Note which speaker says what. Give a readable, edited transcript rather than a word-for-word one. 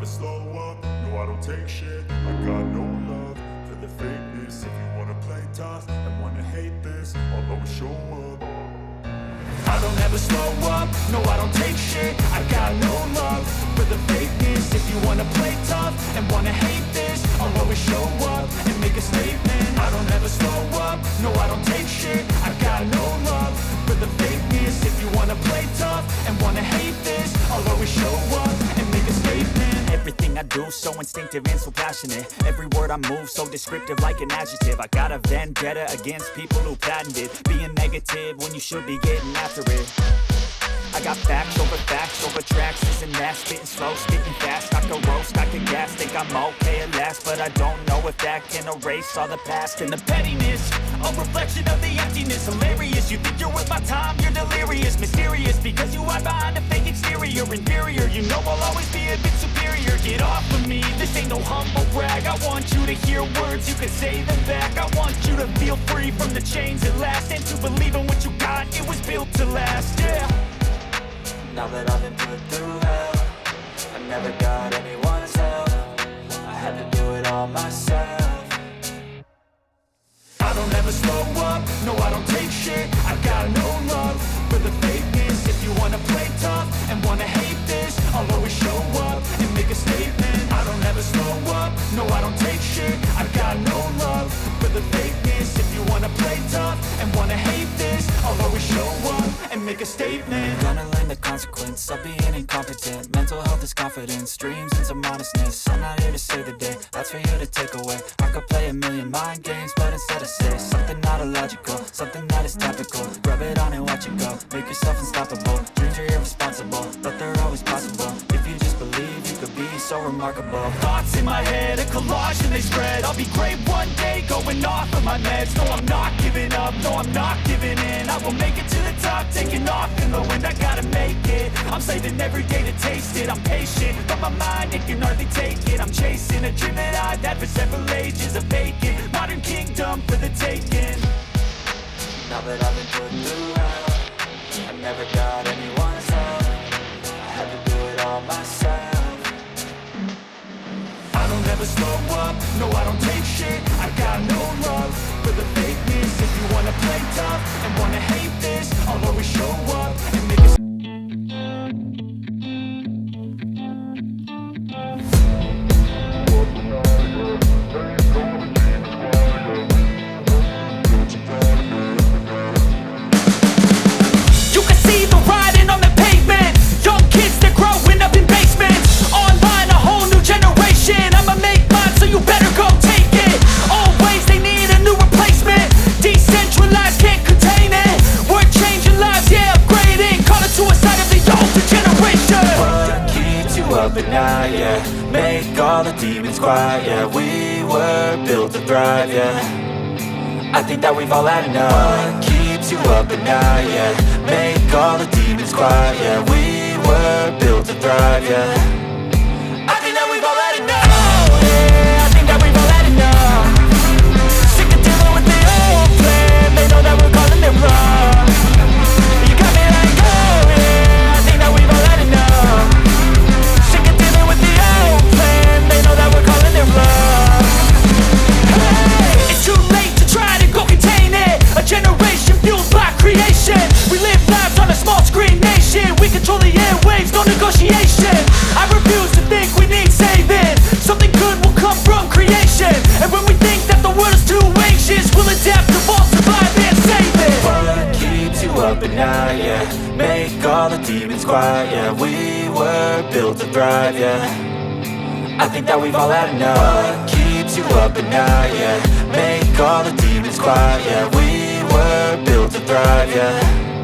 Speaker 1: slow up, no I don't take shit. I got no love for the fakeness. If you wanna play tough and wanna hate this, I'll always show up. I don't ever slow up, no I don't take shit. I got no love for the fakeness. If you wanna play tough and wanna hate this, I'll always show up and make a statement. I don't ever slow up, no I don't take shit. I got no love for the fakeness. If you wanna play tough and wanna hate this, I'll always show up and make a statement. Everything I do so instinctive and so passionate. Every word I move so descriptive like an adjective. I got a vendetta against people who patented being negative when you should be getting after it. I got facts over tracks. Isn't that spitting slow, spitting fast? I can roast, I can gas. Think I'm okay at last, but I don't know if that can erase all the past and the pettiness. A reflection of the emptiness. Hilarious, you think you're worth my time, you're delirious. Mysterious, because you hide behind a fake exterior. Inferior, you know I'll always be a bit superior. Get off of me, this ain't no humble brag. I want you to hear words, you can say them back. I want you to feel free from the chains at last, and to believe in what you got, it was built to last, yeah.
Speaker 2: Now that I've been put through hell, I never got anyone's help. I had to do it all myself.
Speaker 1: I don't ever slow up, no I don't take shit. I got no love for the fakeness. If you wanna play tough and wanna hate this, I'll always show up and make a statement. I don't ever slow up, no I don't take shit. I got no love for the fakeness. If you wanna play tough and wanna hate this, I'll always show up and make a statement.
Speaker 2: Gonna learn the consequence of being incompetent. Mental health is confidence, dreams and some honestness. I'm not here to save the day, that's for you to take away. I could play a million mind games, but instead I say something not illogical, something that is topical. Rub it on and watch it go, make yourself unstoppable. Dreams are irresponsible, but they're always possible. If you just believe, you could be so remarkable.
Speaker 1: Thoughts in my head, a collage and they spread. I'll be great one day, going off of my meds. No, I'm not giving up, no, I'm not giving in. I will make it to the top, taking off in the wind. I gotta make it, I'm saving every day to taste it. I'm patient, but my mind, it can hardly take it. I'm chasing a dream that I've had for several ages. A vacant, modern kingdom for the taking.
Speaker 2: Now that I've been put through hell, I never got anyone's help. I had to do it all myself.
Speaker 1: I don't ever slow up, no I don't take shit. I got no love for the fakeness. If you wanna play tough and wanna hate this, I'll always show up and make it.
Speaker 3: You can see the writing on the pavement. Young kids, they're growing up in basements. Online, a whole new generation. I'ma make mine, so you better go take it. Always, they need a new replacement. Decentralized, can't contain it. We're changing lives, yeah, upgrading. Call it suicide of the older generation.
Speaker 2: What keeps you up at night, yeah? Make all the demons quiet, yeah. We were built to thrive, yeah. I think that we've all had enough. What keeps you up at night, yeah? Make all the demons quiet, yeah. We were built to thrive, yeah. I think that we've all had enough. Oh, yeah, I think that we've all had enough. Sick of dealing with the old plan. They know that we're calling it wrong. You got me like, oh, yeah, I think that we've all had enough. Sick of dealing with the old plan. They know that we're calling it wrong.
Speaker 3: Hey, it's too late to try to go contain it. A generation fueled by creation. We live lives on a small screen nation. We control the airwaves, no negotiation. I refuse to think we need saving. Something good will come from creation. And when we think that the world is too anxious, we'll adapt, evolve, survive and save it.
Speaker 2: What keeps you up at night, yeah? Make all the demons quiet, yeah. We were built to thrive, yeah. I think that we've all had enough. What keeps you up at night, yeah? Make all the demons quiet, yeah. We were built to thrive, yeah.